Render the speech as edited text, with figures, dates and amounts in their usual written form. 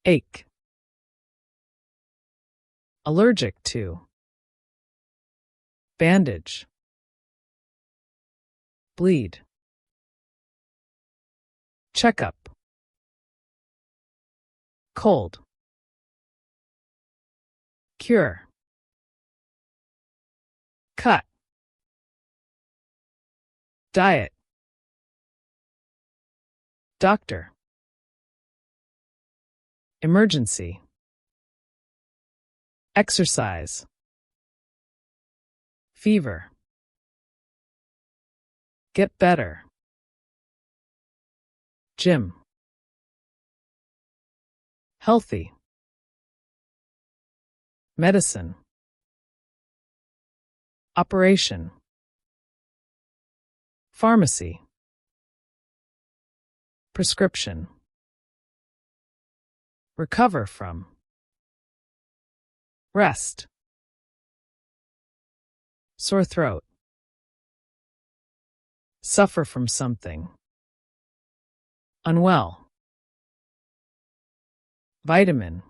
ache, allergic to, bandage, bleed, checkup, cold, cure, cut, diet, doctor, emergency, exercise, fever, get better, gym, healthy, medicine, operation, pharmacy, prescription, recover from, rest, sore throat, suffer from something, unwell, vitamin,